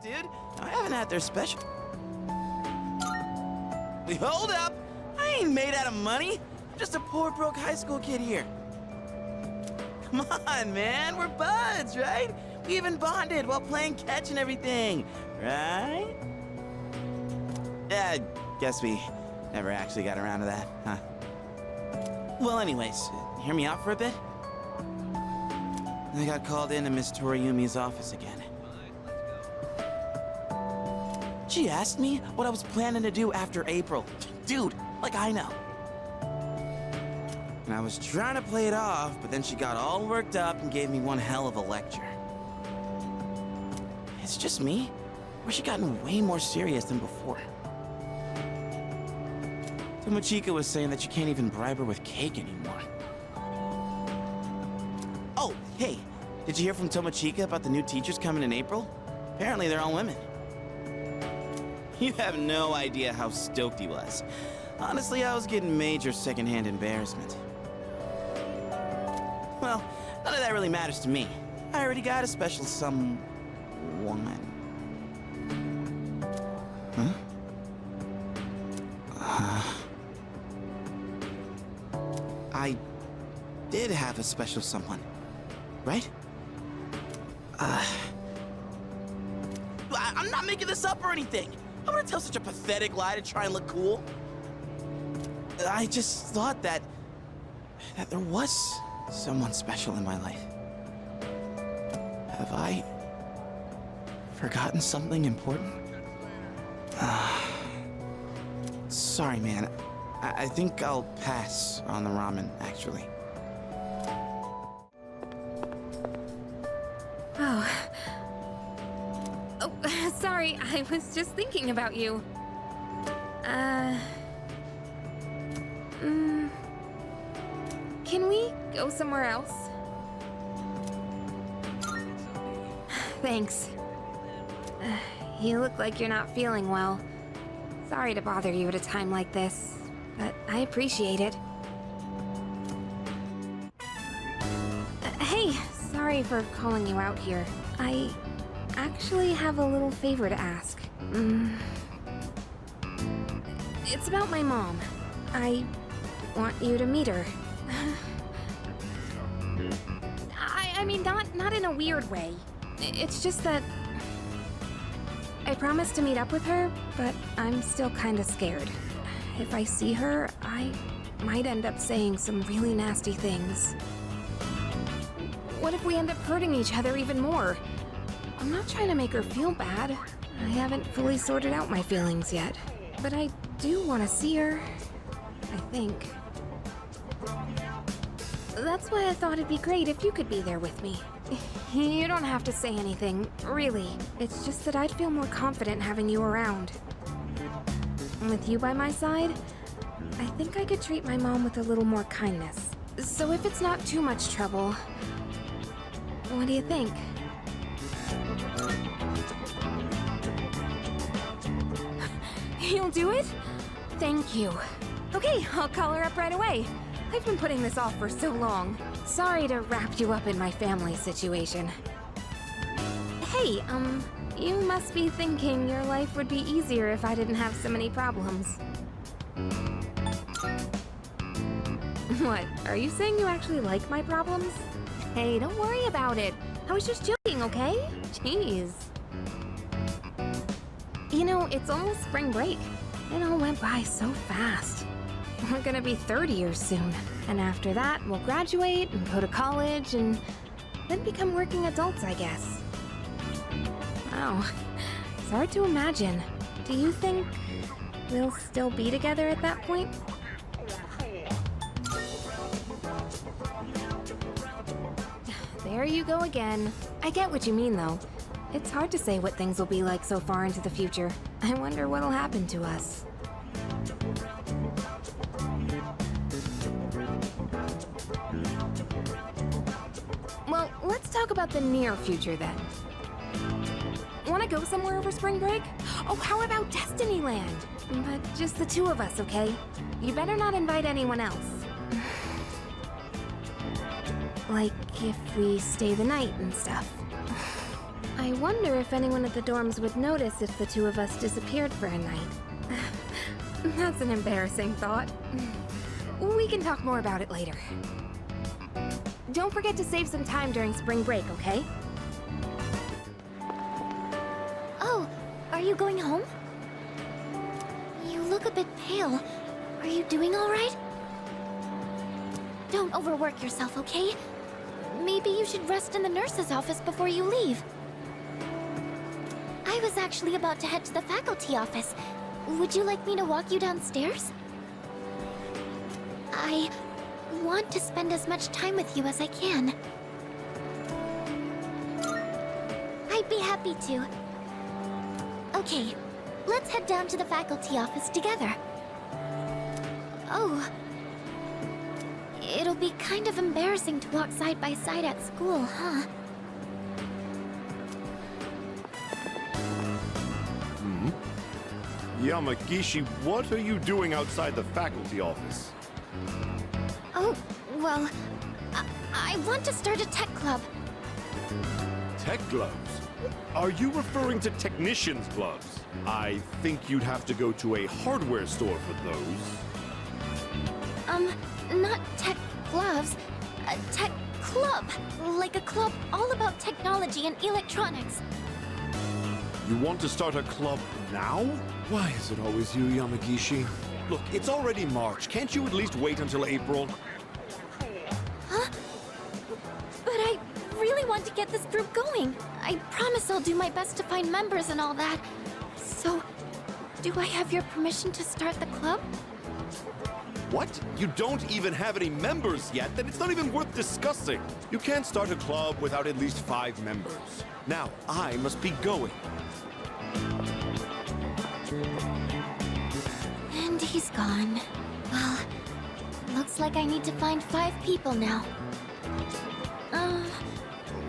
dude. I haven't had their special. Hold up! I ain't made out of money. I'm just a poor, broke high school kid here. Come on, man. We're buds, right? We even bonded while playing catch and everything, right? Yeah, I guess we never actually got around to that, huh? Well, anyways, hear me out for a bit? I got called into Miss Toriumi's office again. She asked me what I was planning to do after April. Dude, like I know. And I was trying to play it off, but then she got all worked up and gave me one hell of a lecture. It's just me, or she gotten way more serious than before. Tomochika was saying that you can't even bribe her with cake anymore. Oh, hey, did you hear from Tomochika about the new teachers coming in April? Apparently they're all women. You have no idea how stoked he was. Honestly, I was getting major secondhand embarrassment. Well, none of that really matters to me. I already got a special someone. Huh? I did have a special someone, right? I'm not making this up or anything. I'm gonna tell such a pathetic lie to try and look cool. I just thought that there was someone special in my life. Have I forgotten something important? Sorry, man. I think I'll pass on the ramen, actually. Oh, sorry, I was just thinking about you. Can we go somewhere else? Thanks. You look like you're not feeling well. Sorry to bother you at a time like this, but I appreciate it. Hey, sorry for calling you out here. I actually have a little favor to ask. It's about my mom. I want you to meet her. I mean, not in a weird way. It's just that I promised to meet up with her, but I'm still kinda scared. If I see her, I might end up saying some really nasty things. What if we end up hurting each other even more? I'm not trying to make her feel bad. I haven't fully sorted out my feelings yet. But I do want to see her, I think. That's why I thought it'd be great if you could be there with me. You don't have to say anything, really. It's just that I'd feel more confident having you around. With you by my side, I think I could treat my mom with a little more kindness. So if it's not too much trouble, what do you think? You'll do it? Thank you. Okay, I'll call her up right away. I've been putting this off for so long. Sorry to wrap you up in my family situation. Hey, you must be thinking your life would be easier if I didn't have so many problems. What, are you saying you actually like my problems? Hey, don't worry about it. I was just joking, okay? Jeez. You know, it's almost spring break. It all went by so fast. We're gonna be 30 years soon. And after that, we'll graduate and go to college and then become working adults, I guess. Wow, it's hard to imagine. Do you think we'll still be together at that point? There you go again. I get what you mean, though. It's hard to say what things will be like so far into the future. I wonder what'll happen to us. Well, let's talk about the near future then. Wanna go somewhere over spring break? Oh, how about Destinyland? But just the two of us, okay? You better not invite anyone else. Like if we stay the night and stuff. I wonder if anyone at the dorms would notice if the two of us disappeared for a night. That's an embarrassing thought. We can talk more about it later. Don't forget to save some time during spring break, okay? Oh, are you going home? You look a bit pale. Are you doing all right? Don't overwork yourself, okay? Maybe you should rest in the nurse's office before you leave. I was actually about to head to the faculty office. Would you like me to walk you downstairs? I want to spend as much time with you as I can. I'd be happy to. Okay, let's head down to the faculty office together. Oh. It'll be kind of embarrassing to walk side by side at school, huh? Yamagishi, what are you doing outside the faculty office? Oh, well, I want to start a tech club. Tech gloves? Are you referring to technician's gloves? I think you'd have to go to a hardware store for those. Not tech gloves, a tech club. Like a club all about technology and electronics. You want to start a club now? Why is it always you, Yamagishi? Look, it's already March. Can't you at least wait until April? Huh? But I really want to get this group going. I promise I'll do my best to find members and all that. So, do I have your permission to start the club? What? You don't even have any members yet? Then it's not even worth discussing. You can't start a club without at least 5 members. Now, I must be going. And he's gone. Well, looks like I need to find 5 people now.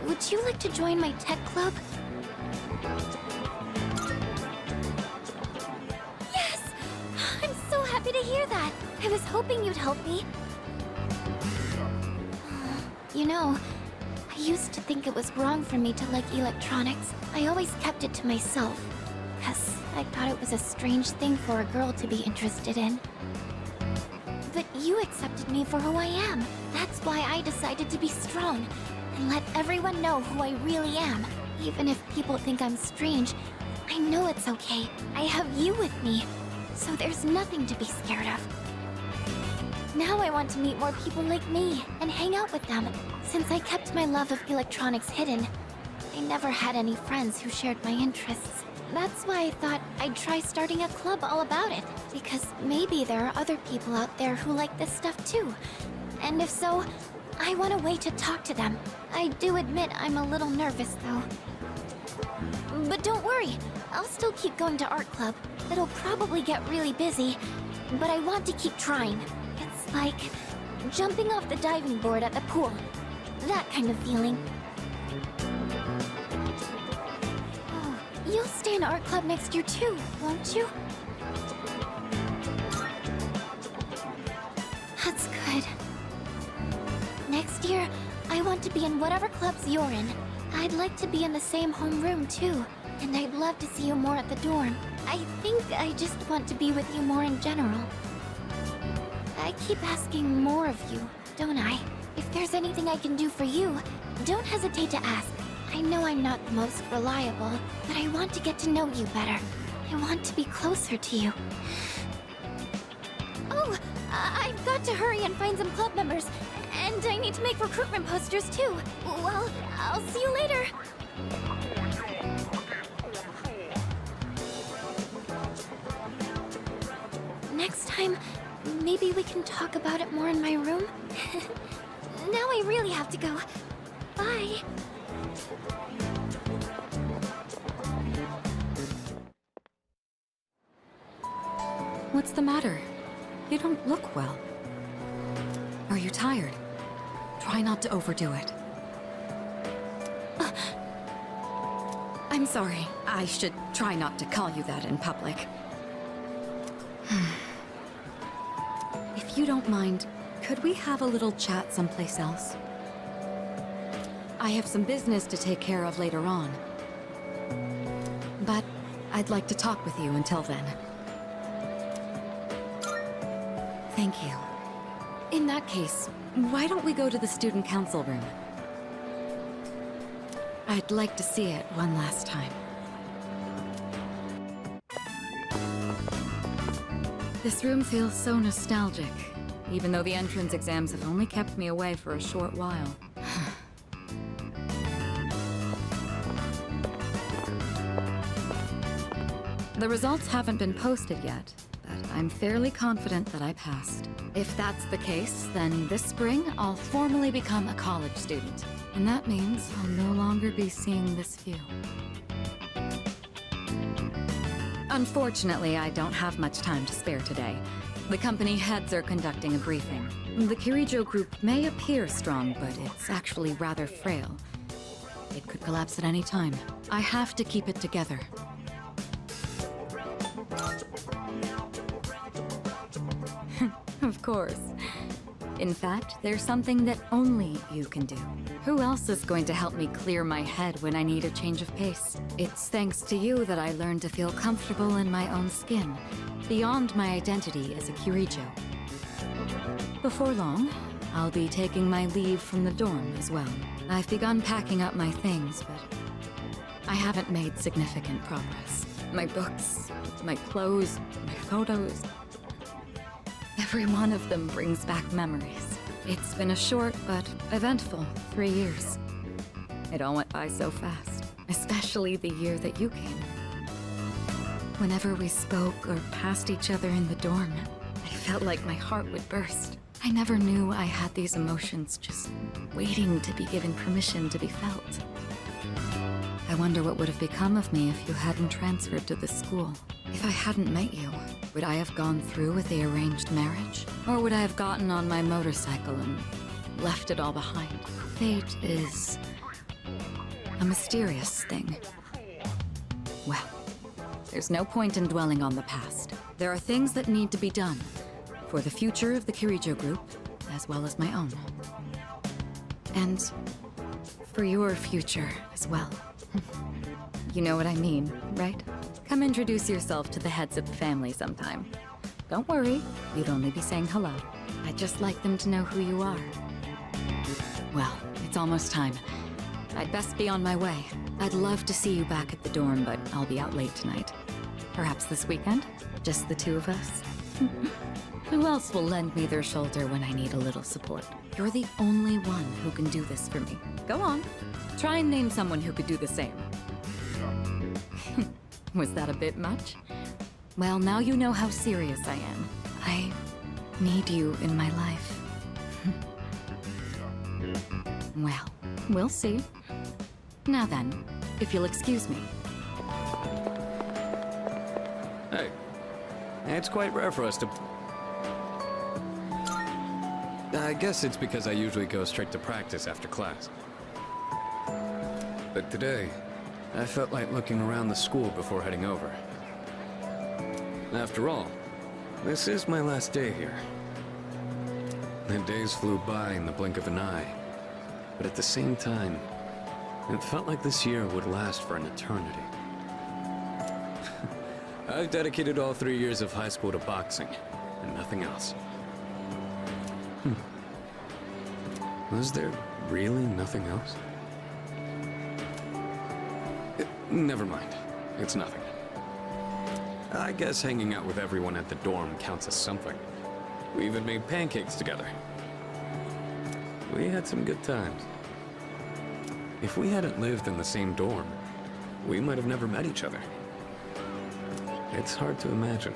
Would you like to join my tech club? Yes! I'm so happy to hear that. I was hoping you'd help me. You know, I used to think it was wrong for me to like electronics. I always kept it to myself. Because I thought it was a strange thing for a girl to be interested in. But you accepted me for who I am. That's why I decided to be strong. And let everyone know who I really am. Even if people think I'm strange, I know it's okay. I have you with me. So there's nothing to be scared of. Now I want to meet more people like me and hang out with them. Since I kept my love of electronics hidden, I never had any friends who shared my interests. That's why I thought I'd try starting a club all about it. Because maybe there are other people out there who like this stuff too. And if so, I want a way to talk to them. I do admit I'm a little nervous though. But don't worry, I'll still keep going to art club. It'll probably get really busy, but I want to keep trying. It's like jumping off the diving board at the pool. That kind of feeling. Oh, you'll stay in art club next year too, won't you? That's good. Next year, I want to be in whatever clubs you're in. I'd like to be in the same homeroom too, and I'd love to see you more at the dorm. I think I just want to be with you more in general. I keep asking more of you, don't I? If there's anything I can do for you, don't hesitate to ask. I know I'm not the most reliable, but I want to get to know you better. I want to be closer to you. Oh, I've got to hurry and find some club members. And I need to make recruitment posters too. Well, I'll see you later. Next time, maybe we can talk about it more in my room. Now I really have to go. Bye. What's the matter? You don't look well. Are you tired? Try not to overdo it. I'm sorry. I should try not to call you that in public. If you don't mind, could we have a little chat someplace else? I have some business to take care of later on. But I'd like to talk with you until then. Thank you. In that case, why don't we go to the student council room? I'd like to see it one last time. This room feels so nostalgic, even though the entrance exams have only kept me away for a short while. The results haven't been posted yet, but I'm fairly confident that I passed. If that's the case, then this spring I'll formally become a college student. And that means I'll no longer be seeing this view. Unfortunately, I don't have much time to spare today. The company heads are conducting a briefing. The Kirijo group may appear strong, but it's actually rather frail. It could collapse at any time. I have to keep it together. Of course. In fact, there's something that only you can do. Who else is going to help me clear my head when I need a change of pace? It's thanks to you that I learned to feel comfortable in my own skin, beyond my identity as a Kirijo. Before long, I'll be taking my leave from the dorm as well. I've begun packing up my things, but I haven't made significant progress. My books, my clothes, my photos... Every one of them brings back memories. It's been a short but eventful 3 years. It all went by so fast, especially the year that you came. Whenever we spoke or passed each other in the dorm, I felt like my heart would burst. I never knew I had these emotions just waiting to be given permission to be felt. I wonder what would have become of me if you hadn't transferred to this school. If I hadn't met you, would I have gone through with the arranged marriage? Or would I have gotten on my motorcycle and left it all behind? Fate is a mysterious thing. Well, there's no point in dwelling on the past. There are things that need to be done for the future of the Kirijo group, as well as my own. And for your future as well. You know what I mean, right? Come introduce yourself to the heads of the family sometime. Don't worry, you'd only be saying hello. I'd just like them to know who you are. Well, it's almost time. I'd best be on my way. I'd love to see you back at the dorm, but I'll be out late tonight. Perhaps this weekend? Just the two of us? Who else will lend me their shoulder when I need a little support? You're the only one who can do this for me. Go on. Try and name someone who could do the same. Was that a bit much? Well, now you know how serious I am. I need you in my life. Well, we'll see. Now then, if you'll excuse me. Hey, it's quite rare for us to... I guess it's because I usually go straight to practice after class. But today, I felt like looking around the school before heading over. After all, this is my last day here. The days flew by in the blink of an eye, but at the same time, it felt like this year would last for an eternity. I've dedicated all 3 years of high school to boxing, and nothing else. Was there really nothing else? Never mind. It's nothing. I guess hanging out with everyone at the dorm counts as something. We even made pancakes together. We had some good times. If we hadn't lived in the same dorm, we might have never met each other. It's hard to imagine.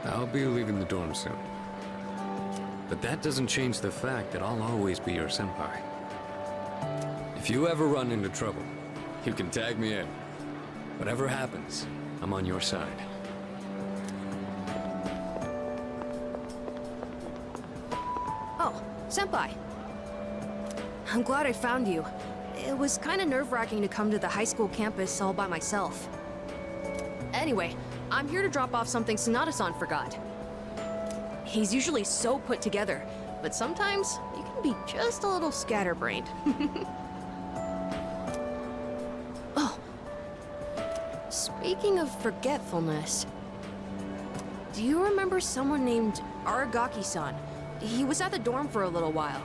I'll be leaving the dorm soon. But that doesn't change the fact that I'll always be your senpai. If you ever run into trouble, you can tag me in. Whatever happens, I'm on your side. Oh, senpai. I'm glad I found you. It was kind of nerve-wracking to come to the high school campus all by myself. Anyway, I'm here to drop off something Sonata-san forgot. He's usually so put together, but sometimes you can be just a little scatterbrained. Speaking of forgetfulness, do you remember someone named Aragaki-san? He was at the dorm for a little while.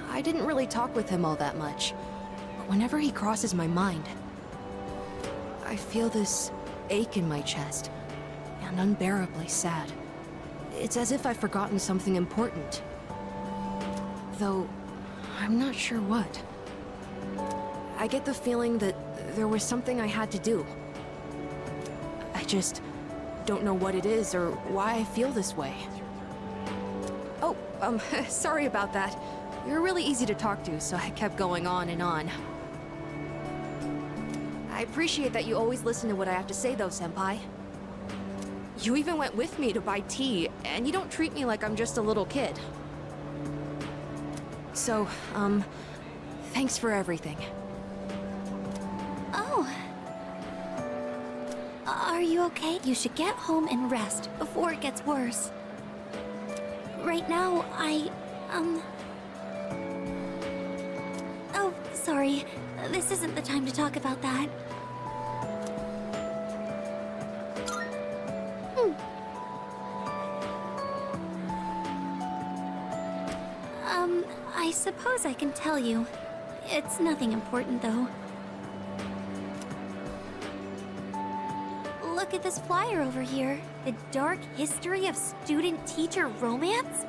I didn't really talk with him all that much, but whenever he crosses my mind, I feel this ache in my chest, and unbearably sad. It's as if I've forgotten something important. Though, I'm not sure what. I get the feeling that there was something I had to do. I just don't know what it is or why I feel this way. Oh, sorry about that. You're really easy to talk to, so I kept going on and on. I appreciate that you always listen to what I have to say though, Senpai. You even went with me to buy tea, and you don't treat me like I'm just a little kid. So, thanks for everything. Oh. Are you okay? You should get home and rest before it gets worse. Right now, Oh, sorry. This isn't the time to talk about that. I suppose I can tell you. It's nothing important, though. Look at this flyer over here. The dark history of student-teacher romance?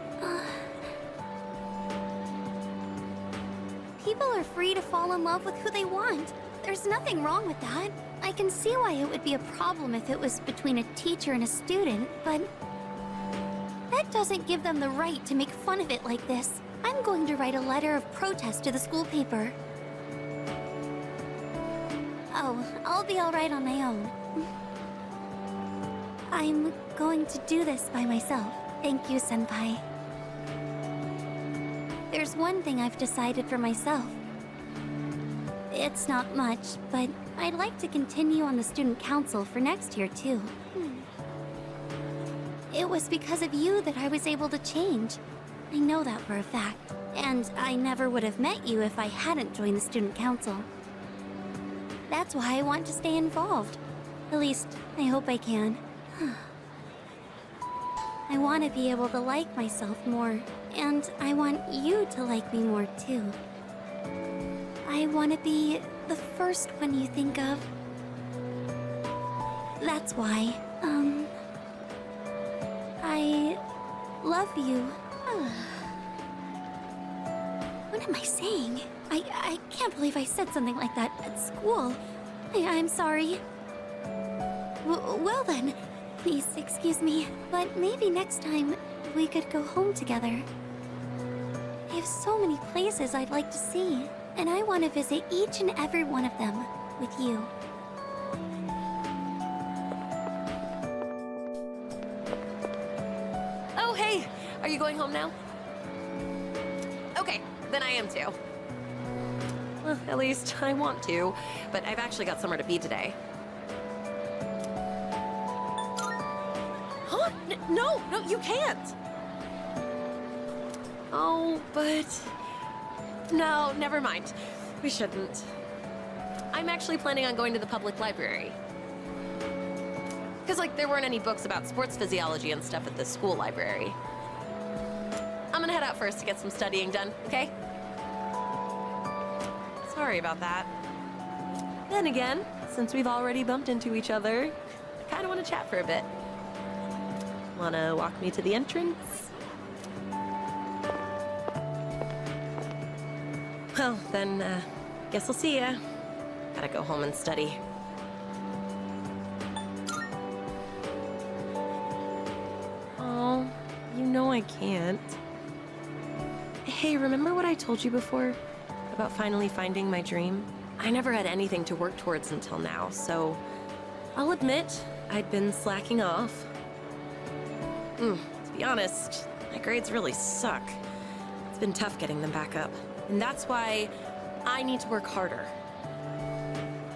People are free to fall in love with who they want. There's nothing wrong with that. I can see why it would be a problem if it was between a teacher and a student, but that doesn't give them the right to make fun of it like this. I'm going to write a letter of protest to the school paper. Oh, I'll be alright on my own. I'm going to do this by myself. Thank you, Senpai. There's one thing I've decided for myself. It's not much, but I'd like to continue on the student council for next year, too. It was because of you that I was able to change. I know that for a fact. And I never would have met you if I hadn't joined the student council. That's why I want to stay involved. At least, I hope I can. I want to be able to like myself more, and I want you to like me more too. I want to be the first one you think of. That's why, I love you. What am I saying? I can't believe I said something like that at school. I'm sorry. Well then, please excuse me, but maybe next time we could go home together. I have so many places I'd like to see, and I want to visit each and every one of them with you. Oh, hey! Are you going home now? Okay, then I am too. Well, at least I want to, but I've actually got somewhere to be today. Huh? No, you can't! Oh, but... No, never mind. We shouldn't. I'm actually planning on going to the public library. Because, there weren't any books about sports physiology and stuff at the school library. I'm gonna head out first to get some studying done, okay? Sorry about that. Then again, since we've already bumped into each other, I kinda wanna chat for a bit. Wanna walk me to the entrance? Well, then, guess I'll see ya. Gotta go home and study. Oh, you know I can't. Hey, remember what I told you before? About finally finding my dream? I never had anything to work towards until now, so... I'll admit, I'd been slacking off. To be honest, my grades really suck. It's been tough getting them back up. And that's why I need to work harder.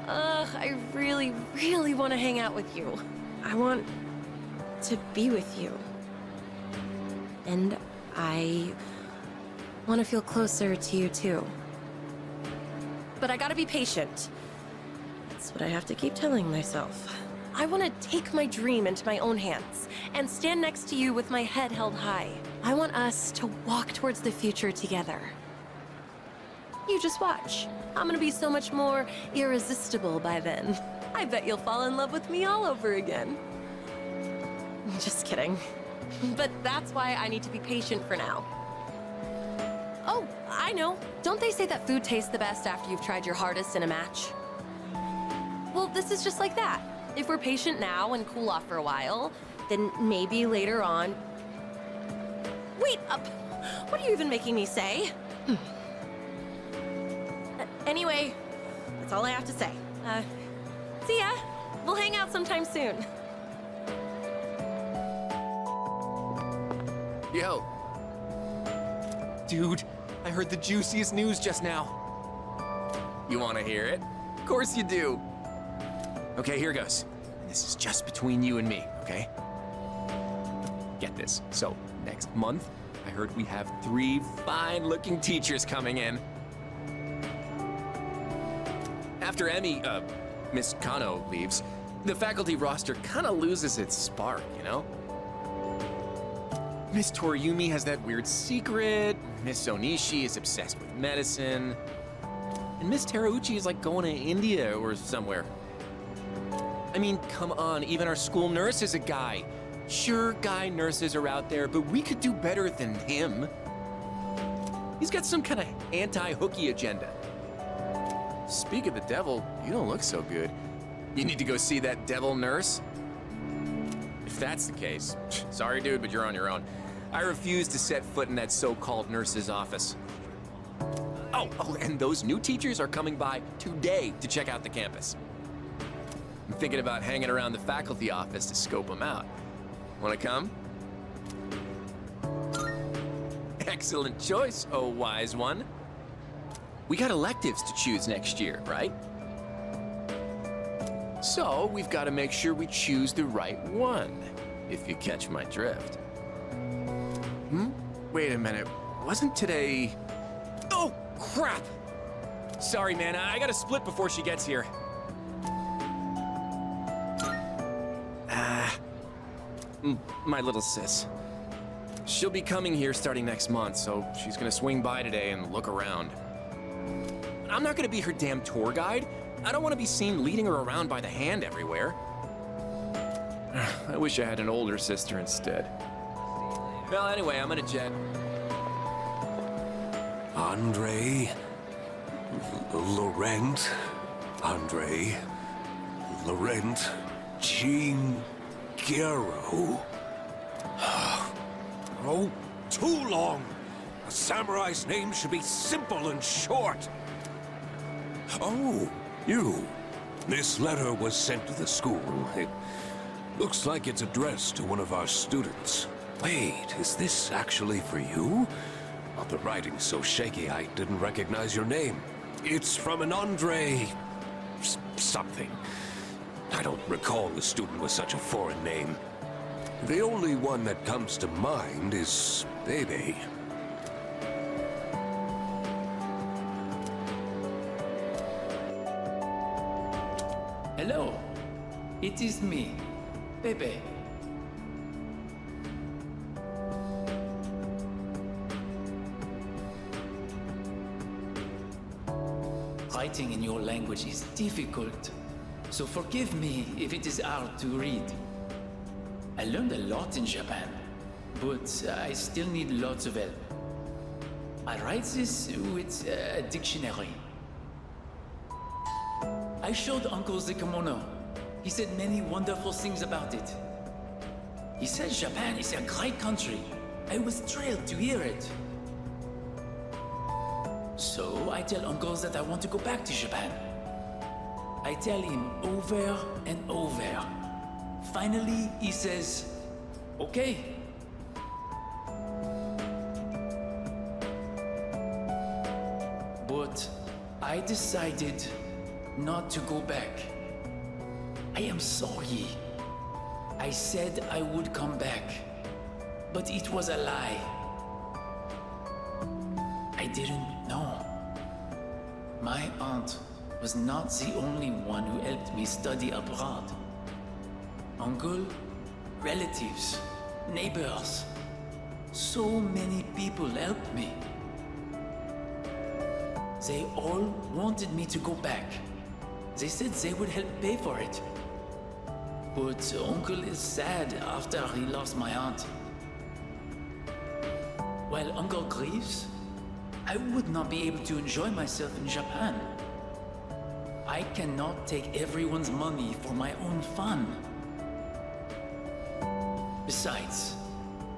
I really, really want to hang out with you. I want to be with you. And I want to feel closer to you too. But I gotta be patient. That's what I have to keep telling myself. I want to take my dream into my own hands and stand next to you with my head held high. I want us to walk towards the future together. You just watch. I'm gonna be so much more irresistible by then. I bet you'll fall in love with me all over again. Just kidding. But that's why I need to be patient for now. Oh, I know. Don't they say that food tastes the best after you've tried your hardest in a match? Well, this is just like that. If we're patient now and cool off for a while, then maybe later on... Wait, what are you even making me say? Anyway, that's all I have to say. See ya. We'll hang out sometime soon. Yo. Dude, I heard the juiciest news just now. You wanna hear it? Of course you do. Okay, here goes. This is just between you and me, okay? Get this. So, next month, I heard we have 3 fine-looking teachers coming in. After Miss Kano leaves, the faculty roster kinda loses its spark, you know? Miss Toriumi has that weird secret, Miss Onishi is obsessed with medicine, and Miss Terauchi is like going to India or somewhere. I mean, come on, even our school nurse is a guy. Sure, guy nurses are out there, but we could do better than him. He's got some kind of anti-hooky agenda. Speak of the devil, you don't look so good. You need to go see that devil nurse? If that's the case, sorry dude, but you're on your own. I refuse to set foot in that so-called nurse's office. Oh, and those new teachers are coming by today to check out the campus. I'm thinking about hanging around the faculty office to scope them out. Wanna come? Excellent choice, oh wise one. We got electives to choose next year, right? So, we've got to make sure we choose the right one, if you catch my drift. Wait a minute, wasn't today... Oh, crap! Sorry, man, I gotta split before she gets here. My little sis. She'll be coming here starting next month, so she's gonna swing by today and look around. I'm not gonna be her damn tour guide. I don't want to be seen leading her around by the hand everywhere. I wish I had an older sister instead. Well, anyway, I'm gonna jet. Andre... Laurent... Andre... Laurent... Jean... Guerrero... Oh, too long! A samurai's name should be simple and short. Oh, you. This letter was sent to the school. It looks like it's addressed to one of our students. Wait, is this actually for you? Well, the writing's so shaky I didn't recognize your name. It's from an Andre... something. I don't recall the student with such a foreign name. The only one that comes to mind is Bebe. Hello, it is me, Bebe. Writing in your language is difficult, so forgive me if it is hard to read. I learned a lot in Japan, but I still need lots of help. I write this with a dictionary. I showed Uncle the kimono. He said many wonderful things about it. He said Japan is a great country. I was thrilled to hear it. So I tell Uncle that I want to go back to Japan. I tell him over and over. Finally, he says, okay. But I decided not to go back. I am sorry. I said I would come back, but it was a lie. I didn't know. My aunt was not the only one who helped me study abroad. Uncle, relatives, neighbors. So many people helped me. They all wanted me to go back. They said they would help pay for it. But Uncle is sad after he lost my aunt. While Uncle grieves, I would not be able to enjoy myself in Japan. I cannot take everyone's money for my own fun. Besides,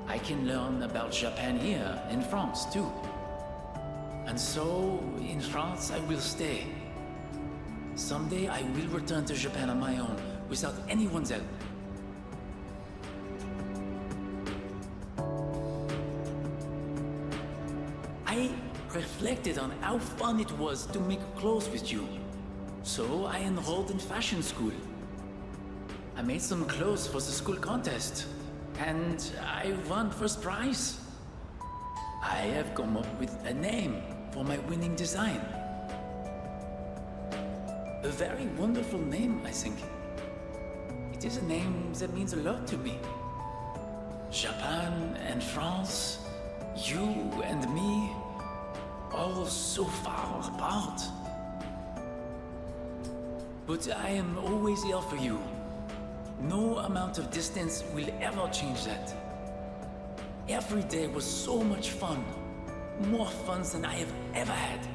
I can learn about Japan here in France too. And so, in France, I will stay. Someday I will return to Japan on my own, without anyone's help. I reflected on how fun it was to make clothes with you. So I enrolled in fashion school. I made some clothes for the school contest, and I won first prize. I have come up with a name for my winning design. A very wonderful name, I think. It is a name that means a lot to me. Japan and France, you and me, all so far apart. But I am always here for you. No amount of distance will ever change that. Every day was so much fun. More fun than I have ever had.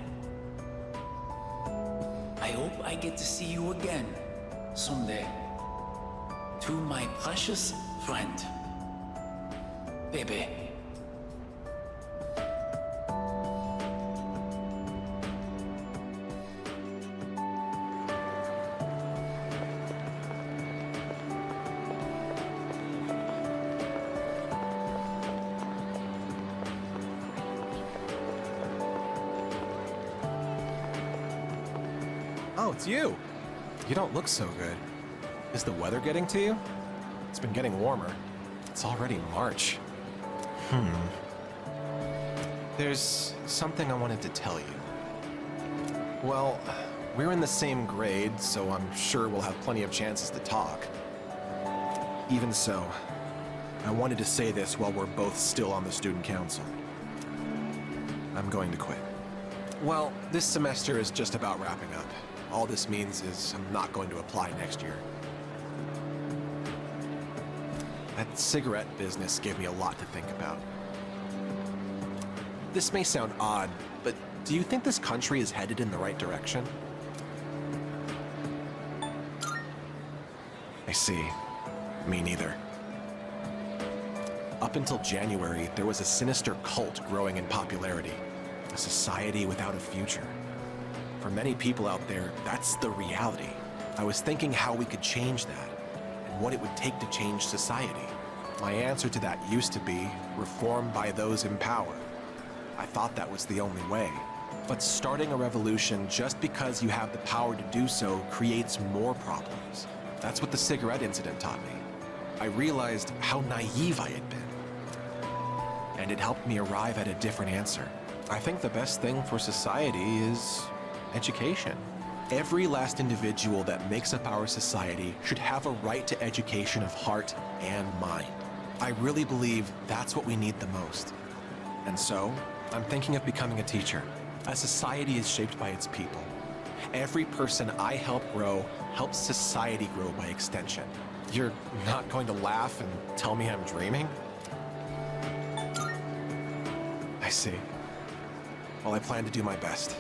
I hope I get to see you again someday. To my precious friend, Bebe. Oh, it's you. You don't look so good. Is the weather getting to you? It's been getting warmer. It's already March. There's something I wanted to tell you. Well, we're in the same grade, so I'm sure we'll have plenty of chances to talk. Even so, I wanted to say this while we're both still on the student council. I'm going to quit. Well, this semester is just about wrapping up. All this means is I'm not going to apply next year. That cigarette business gave me a lot to think about. This may sound odd, but do you think this country is headed in the right direction? I see. Me neither. Up until January, there was a sinister cult growing in popularity. A society without a future. For many people out there, that's the reality. I was thinking how we could change that, and what it would take to change society. My answer to that used to be reform by those in power. I thought that was the only way. But starting a revolution just because you have the power to do so creates more problems. That's what the cigarette incident taught me. I realized how naive I had been. And it helped me arrive at a different answer. I think the best thing for society is education. Every last individual that makes up our society should have a right to education of heart and mind. I really believe that's what we need the most. And so, I'm thinking of becoming a teacher. A society is shaped by its people. Every person I help grow helps society grow by extension. You're not going to laugh and tell me I'm dreaming? I see. Well, I plan to do my best.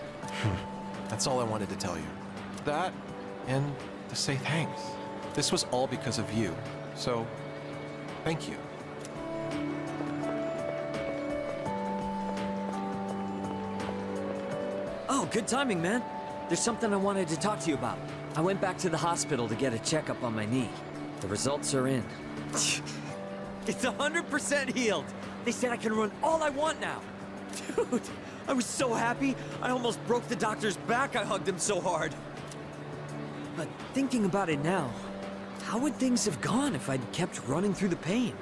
That's all I wanted to tell you. That, and to say thanks. This was all because of you, so thank you. Oh, good timing, man. There's something I wanted to talk to you about. I went back to the hospital to get a checkup on my knee. The results are in. It's 100% healed. They said I can run all I want now. Dude, I was so happy, I almost broke the doctor's back. I hugged him so hard. But thinking about it now, how would things have gone if I'd kept running through the pain?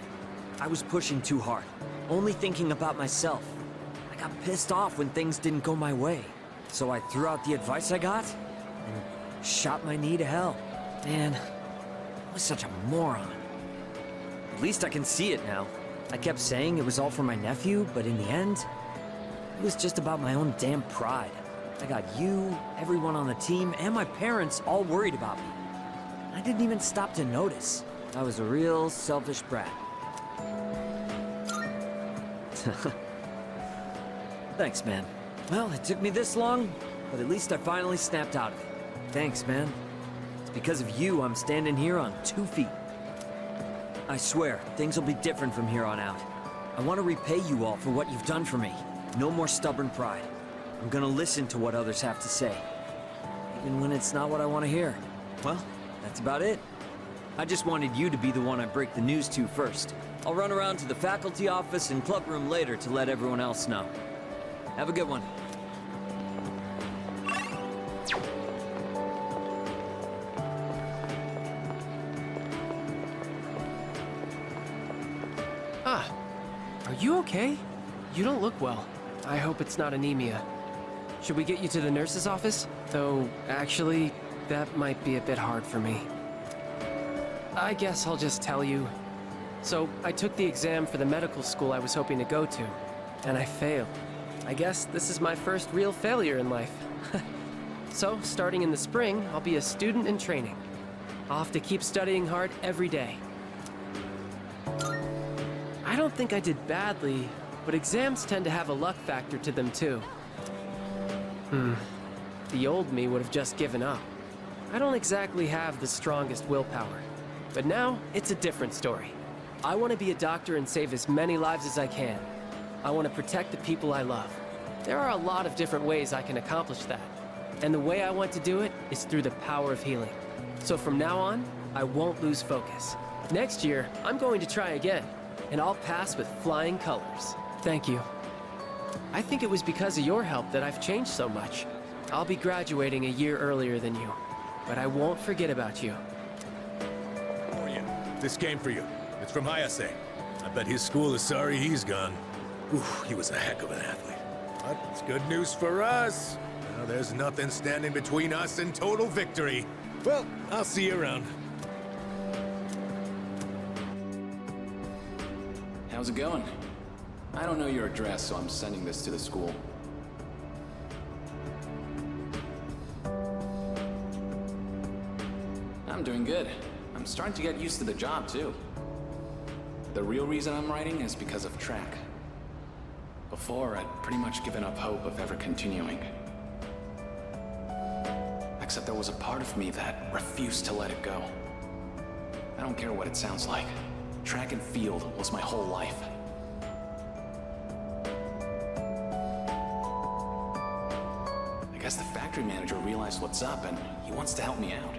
I was pushing too hard, only thinking about myself. I got pissed off when things didn't go my way. So I threw out the advice I got, and shot my knee to hell. Man, I was such a moron. At least I can see it now. I kept saying it was all for my nephew, but in the end, it was just about my own damn pride. I got you, everyone on the team, and my parents all worried about me. I didn't even stop to notice. I was a real selfish brat. Thanks, man. Well, it took me this long, but at least I finally snapped out of it. Thanks, man. It's because of you I'm standing here on 2 feet. I swear, things will be different from here on out. I want to repay you all for what you've done for me. No more stubborn pride. I'm gonna listen to what others have to say, even when it's not what I want to hear. Well, that's about it. I just wanted you to be the one I break the news to first. I'll run around to the faculty office and club room later to let everyone else know. Have a good one. Ah, are you okay? You don't look well. I hope it's not anemia. Should we get you to the nurse's office? Though, actually, that might be a bit hard for me. I guess I'll just tell you. So, I took the exam for the medical school I was hoping to go to, and I failed. I guess this is my first real failure in life. So, starting in the spring, I'll be a student in training. I'll have to keep studying hard every day. I don't think I did badly, but exams tend to have a luck factor to them too. The old me would have just given up. I don't exactly have the strongest willpower. But now, it's a different story. I want to be a doctor and save as many lives as I can. I want to protect the people I love. There are a lot of different ways I can accomplish that. And the way I want to do it is through the power of healing. So from now on, I won't lose focus. Next year, I'm going to try again, and I'll pass with flying colors. Thank you. I think it was because of your help that I've changed so much. I'll be graduating a year earlier than you, but I won't forget about you. For you. This came for you. It's from Hayase. I bet his school is sorry he's gone. Oof, he was a heck of an athlete. But it's good news for us. Now there's nothing standing between us and total victory. Well, I'll see you around. How's it going? I don't know your address, so I'm sending this to the school. I'm doing good. I'm starting to get used to the job, too. The real reason I'm writing is because of track. Before, I'd pretty much given up hope of ever continuing. Except there was a part of me that refused to let it go. I don't care what it sounds like. Track and field was my whole life. I guess the factory manager realized what's up and he wants to help me out.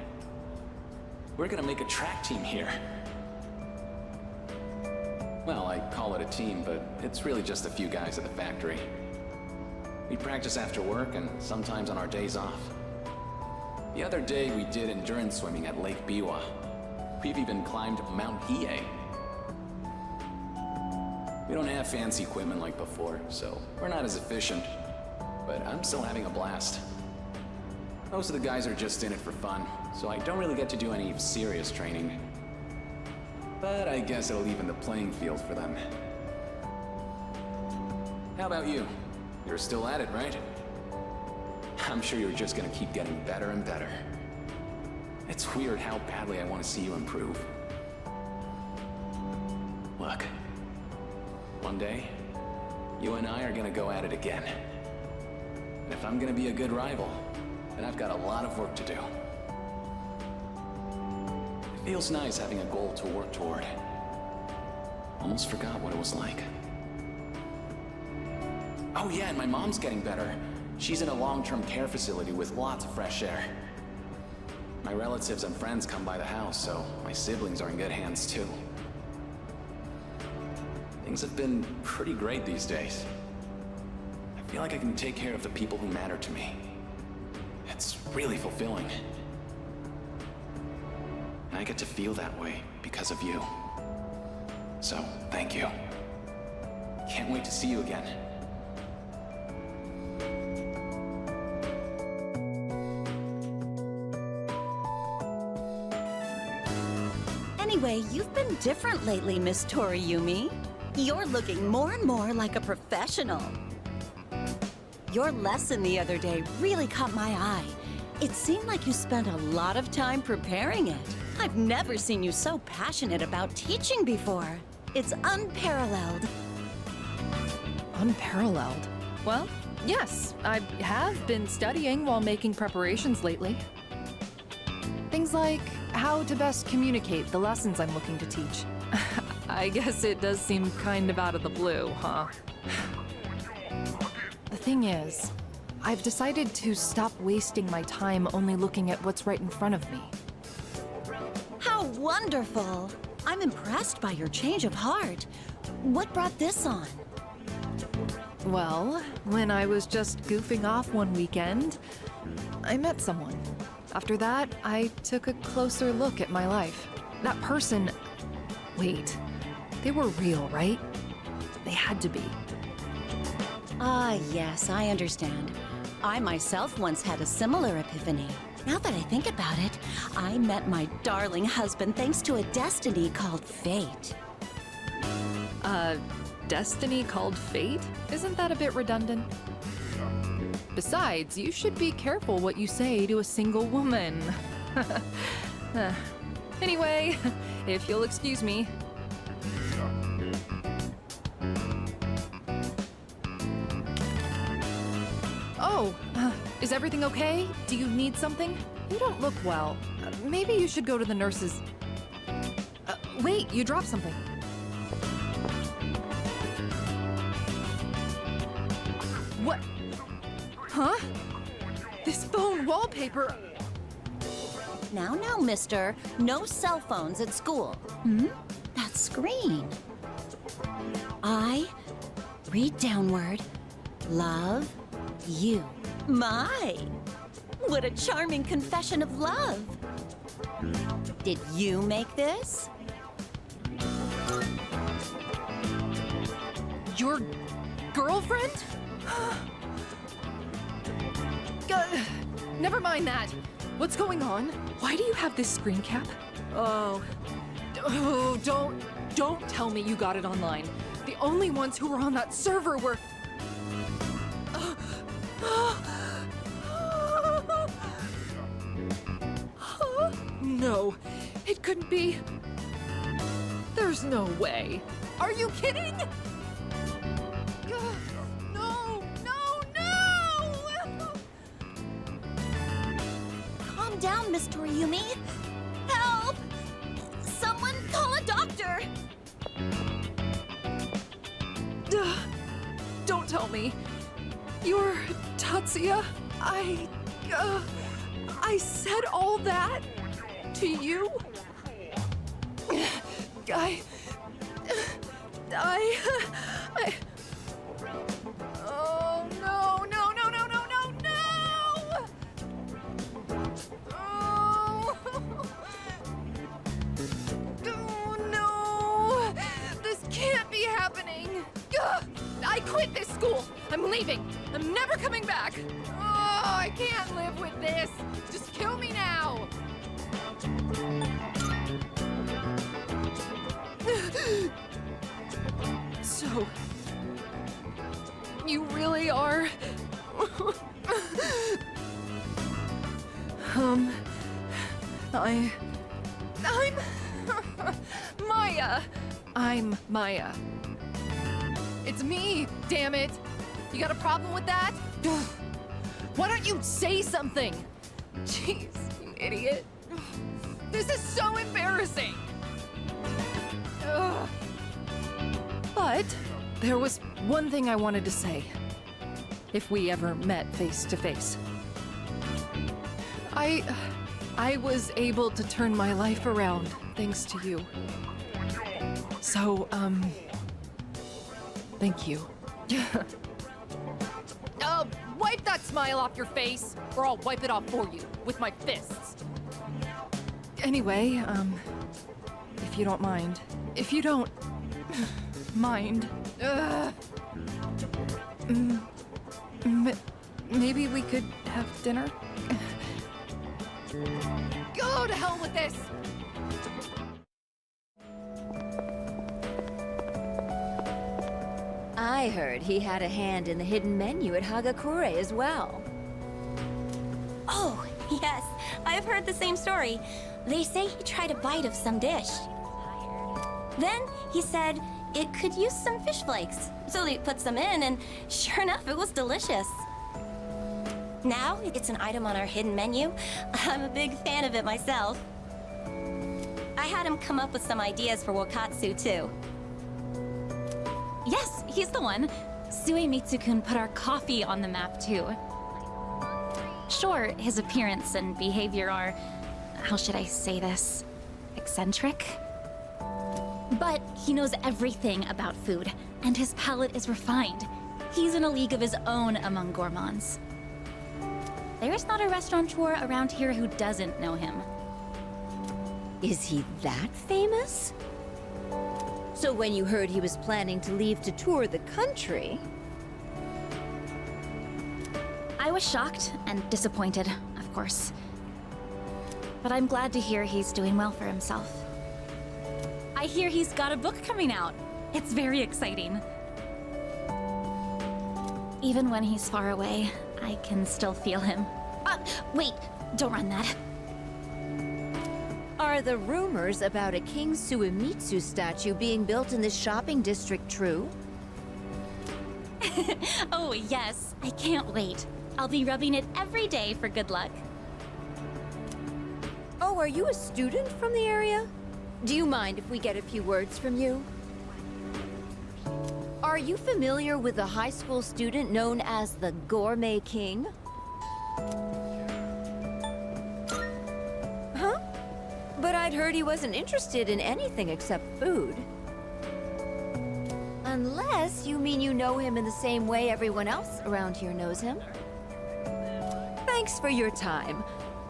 We're gonna make a track team here. Well, I call it a team, but it's really just a few guys at the factory. We practice after work and sometimes on our days off. The other day we did endurance swimming at Lake Biwa. We've even climbed Mount Hiei. We don't have fancy equipment like before, so we're not as efficient. But I'm still having a blast. Most of the guys are just in it for fun, so I don't really get to do any serious training. But I guess it'll even the playing field for them. How about you? You're still at it, right? I'm sure you're just gonna keep getting better and better. It's weird how badly I want to see you improve. Look, one day, you and I are gonna go at it again. And if I'm gonna be a good rival, then I've got a lot of work to do. It feels nice having a goal to work toward. Almost forgot what it was like. Oh yeah, and my mom's getting better. She's in a long-term care facility with lots of fresh air. My relatives and friends come by the house, so my siblings are in good hands too. Things have been pretty great these days. I feel like I can take care of the people who matter to me. It's really fulfilling. And I get to feel that way because of you. So, thank you. Can't wait to see you again. Anyway, you've been different lately, Miss Toriumi. You're looking more and more like a professional. Your lesson the other day really caught my eye. It seemed like you spent a lot of time preparing it. I've never seen you so passionate about teaching before. It's unparalleled. Unparalleled? Well, yes, I have been studying while making preparations lately. Things like how to best communicate the lessons I'm looking to teach. I guess it does seem kind of out of the blue, huh? The thing is, I've decided to stop wasting my time only looking at what's right in front of me. How wonderful! I'm impressed by your change of heart. What brought this on? Well, when I was just goofing off one weekend, I met someone. After that, I took a closer look at my life. That person... Wait, they were real, right? They had to be. Ah, yes, I understand. I myself once had a similar epiphany. Now that I think about it, I met my darling husband thanks to a destiny called fate. Destiny called fate? Isn't that a bit redundant? Besides, you should be careful what you say to a single woman. Anyway, if you'll excuse me. Oh, is everything okay? Do you need something? You don't look well. Maybe you should go to the nurses. Wait, you dropped something. What? Huh? This phone wallpaper... Now, mister. No cell phones at school. That screen. I read downward. Love you. My! What a charming confession of love. Did you make this? Your girlfriend? Never mind that. What's going on? Why do you have this screen cap? Oh, don't tell me you got it online. The only ones who were on that server were... No, it couldn't be. There's no way. Are you kidding? No! Calm down, Miss Toriumi. Help! Someone call a doctor! Don't tell me. You're Tatsuya? I said all that to you? Oh, no! Oh, no! This can't be happening! I quit this school! I'm leaving! I'm never coming back! Oh, I can't live with this! Just kill me now! So... you really are... I'm... Maya! I'm Maya. It's me, damn it! You got a problem with that? Why don't you say something? Jeez, you idiot. This is so embarrassing! Ugh. But there was one thing I wanted to say. If we ever met face to face. I was able to turn my life around thanks to you. So, thank you. Wipe that smile off your face, or I'll wipe it off for you with my fists. Anyway, if you don't mind. If you don't mind. Maybe we could have dinner? Go to hell with this! I heard he had a hand in the hidden menu at Hagakure as well. Oh, yes. I've heard the same story. They say he tried a bite of some dish. Then he said it could use some fish flakes. So they put some in, and sure enough, it was delicious. Now it's an item on our hidden menu. I'm a big fan of it myself. I had him come up with some ideas for Wakatsu, too. Yes, he's the one. Suemitsu-kun put our coffee on the map, too. Sure, his appearance and behavior are, how should I say this, eccentric? But he knows everything about food, and his palate is refined. He's in a league of his own among gourmands. There is not a restaurateur around here who doesn't know him. Is he that famous? So when you heard he was planning to leave to tour the country... I was shocked and disappointed, of course. But I'm glad to hear he's doing well for himself. I hear he's got a book coming out. It's very exciting. Even when he's far away, I can still feel him. Wait, don't run that. Are the rumors about a King Suemitsu statue being built in this shopping district true? Oh, yes. I can't wait. I'll be rubbing it every day for good luck. Oh, are you a student from the area? Do you mind if we get a few words from you? Are you familiar with a high school student known as the Gourmet King? Huh? But I'd heard he wasn't interested in anything except food. Unless you mean you know him in the same way everyone else around here knows him. Thanks for your time.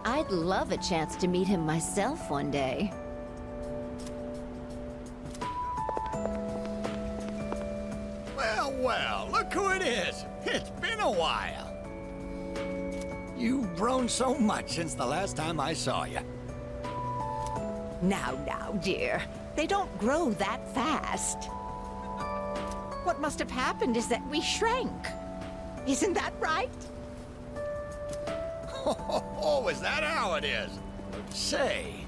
I'd love a chance to meet him myself one day. Well, well, look who it is. It's been a while. You've grown so much since the last time I saw you. Now, dear. They don't grow that fast. What must have happened is that we shrank. Isn't that right? Oh, is that how it is? Say,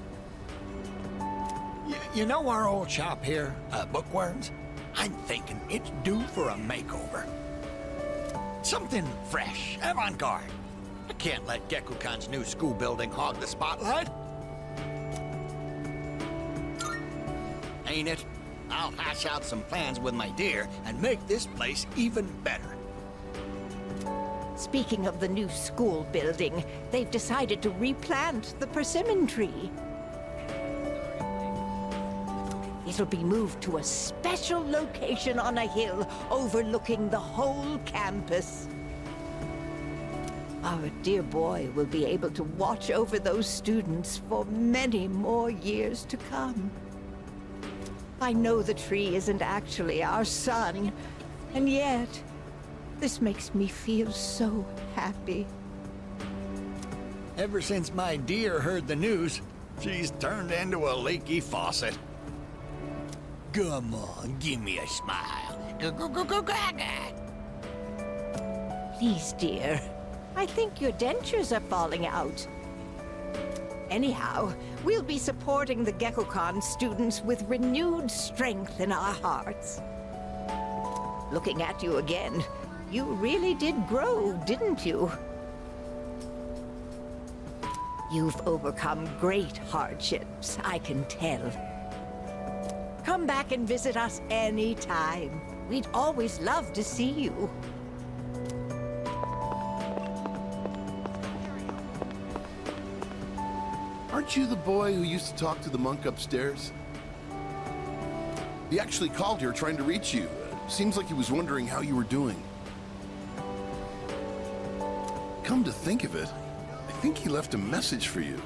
you know our old shop here, Bookworms? I'm thinking it's due for a makeover. Something fresh, avant-garde. I can't let Gekukan's new school building hog the spotlight. Ain't it? I'll hash out some plans with my dear and make this place even better. Speaking of the new school building, they've decided to replant the persimmon tree. It'll be moved to a special location on a hill overlooking the whole campus. Our dear boy will be able to watch over those students for many more years to come. I know the tree isn't actually our son, and yet, this makes me feel so happy. Ever since my dear heard the news, she's turned into a leaky faucet. Come on, give me a smile. Please, dear. I think your dentures are falling out. Anyhow, we'll be supporting the Gekukan students with renewed strength in our hearts. Looking at you again, you really did grow, didn't you? You've overcome great hardships, I can tell. Come back and visit us anytime. We'd always love to see you. Aren't you the boy who used to talk to the monk upstairs? He actually called here trying to reach you. Seems like he was wondering how you were doing. Come to think of it, I think he left a message for you.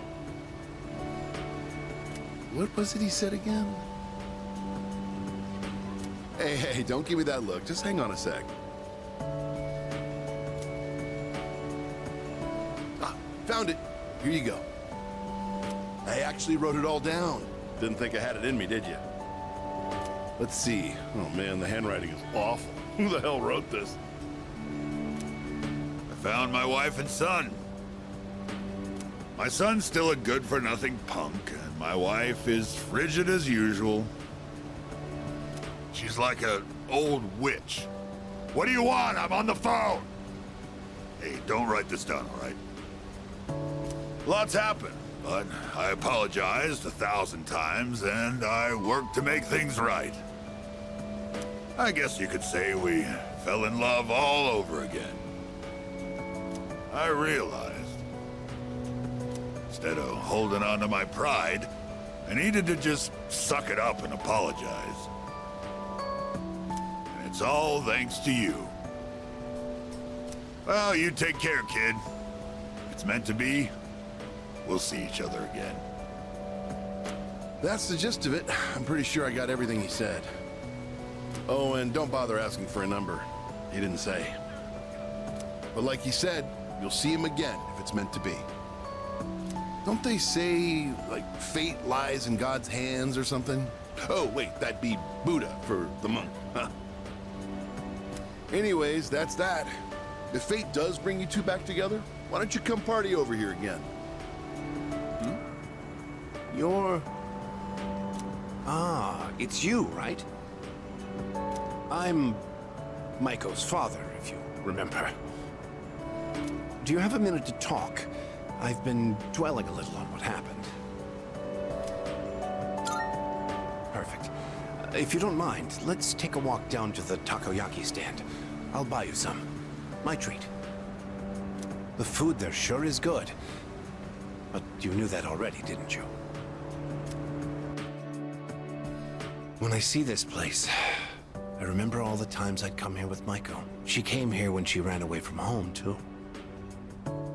What was it he said again? Hey, don't give me that look. Just hang on a sec. Ah, found it. Here you go. I actually wrote it all down. Didn't think I had it in me, did you? Let's see. Oh man, the handwriting is awful. Who the hell wrote this? I found my wife and son. My son's still a good-for-nothing punk, and my wife is frigid as usual. She's like an old witch. What do you want? I'm on the phone! Hey, don't write this down, all right? Lots happened, but I apologized 1,000 times, and I worked to make things right. I guess you could say we fell in love all over again. I realized, instead of holding on to my pride, I needed to just suck it up and apologize. And it's all thanks to you. Well, you take care, kid. If it's meant to be, we'll see each other again. That's the gist of it. I'm pretty sure I got everything he said. Oh, and don't bother asking for a number. He didn't say. But like he said, you'll see him again if it's meant to be. Don't they say, like, fate lies in God's hands or something? Oh, wait, that'd be Buddha for the monk, huh? Anyways, that's that. If fate does bring you two back together, why don't you come party over here again? You're... Ah, it's you, right? I'm Maiko's father, if you remember. Do you have a minute to talk? I've been dwelling a little on what happened. Perfect. If you don't mind, let's take a walk down to the takoyaki stand. I'll buy you some. My treat. The food there sure is good. But you knew that already, didn't you? When I see this place, I remember all the times I'd come here with Maiko. She came here when she ran away from home, too.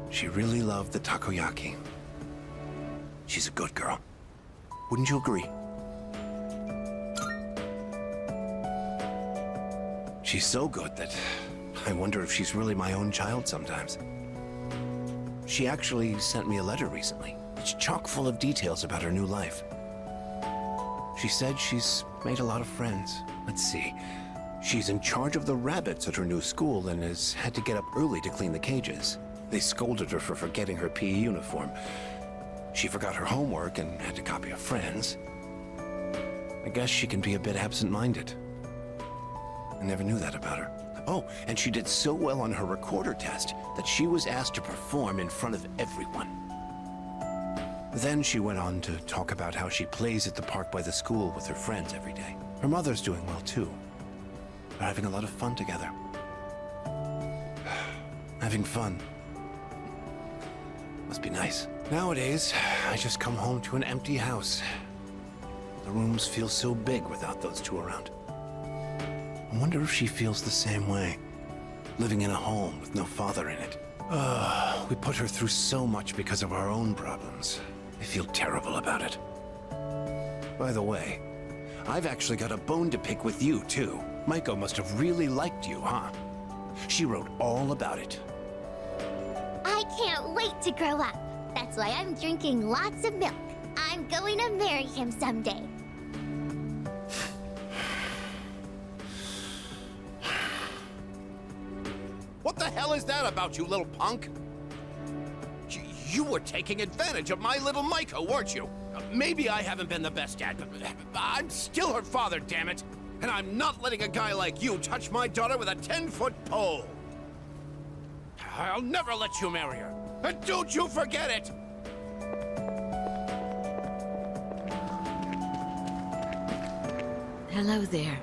She really loved the takoyaki. She's a good girl. Wouldn't you agree? She's so good that I wonder if she's really my own child sometimes. She actually sent me a letter recently. It's chock full of details about her new life. She said she's made a lot of friends. Let's see. She's in charge of the rabbits at her new school and has had to get up early to clean the cages. They scolded her for forgetting her PE uniform. She forgot her homework and had to copy a friend's. I guess she can be a bit absent-minded. I never knew that about her. Oh, and she did so well on her recorder test that she was asked to perform in front of everyone. Then she went on to talk about how she plays at the park by the school with her friends every day. Her mother's doing well, too. They're having a lot of fun together. Having fun. Must be nice. Nowadays, I just come home to an empty house. The rooms feel so big without those two around. I wonder if she feels the same way. Living in a home with no father in it. We put her through so much because of our own problems. I feel terrible about it. By the way, I've actually got a bone to pick with you, too. Maiko must have really liked you, huh? She wrote all about it. I can't wait to grow up. That's why I'm drinking lots of milk. I'm going to marry him someday. What the hell is that about, you little punk? You were taking advantage of my little Maiko, weren't you? Maybe I haven't been the best dad, but I'm still her father, damn it! And I'm not letting a guy like you touch my daughter with a 10-foot pole! I'll never let you marry her, and don't you forget it! Hello there.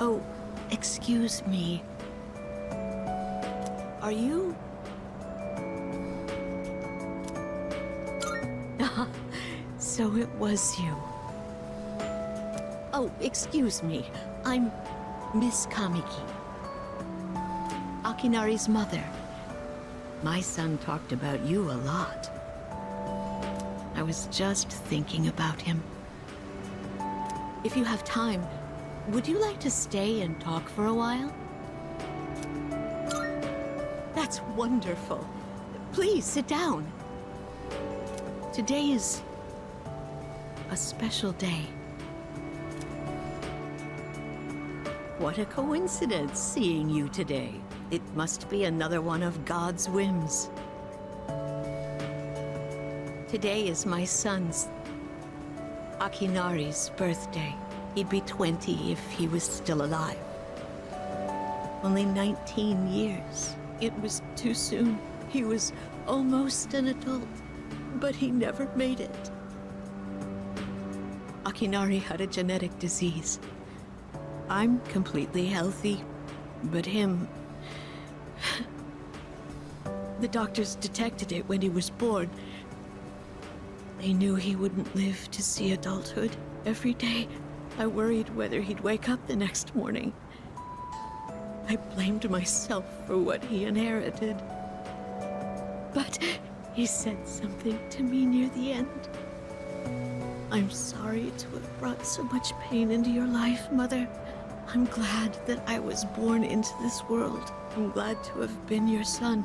Oh, excuse me. Are you... So it was you. Oh, excuse me. I'm Miss Kamiki. Akinari's mother. My son talked about you a lot. I was just thinking about him. If you have time, would you like to stay and talk for a while? That's wonderful. Please sit down. Today is a special day. What a coincidence seeing you today. It must be another one of God's whims. Today is my son's, Akinari's birthday. He'd be 20 if he was still alive. Only 19 years. It was too soon. He was almost an adult, but he never made it. Akinari had a genetic disease. I'm completely healthy, but him... The doctors detected it when he was born. They knew he wouldn't live to see adulthood. Every day, I worried whether he'd wake up the next morning. I blamed myself for what he inherited. But he said something to me near the end. I'm sorry to have brought so much pain into your life, Mother. I'm glad that I was born into this world. I'm glad to have been your son.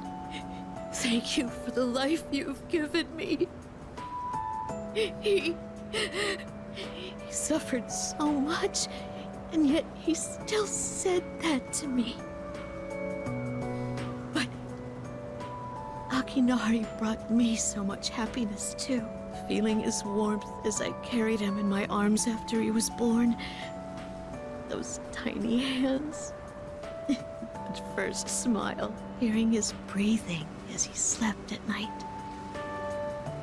Thank you for the life you've given me. He suffered so much, and yet he still said that to me. But Akinari brought me so much happiness too. Feeling his warmth as I carried him in my arms after he was born. Those tiny hands. That first smile. Hearing his breathing as he slept at night.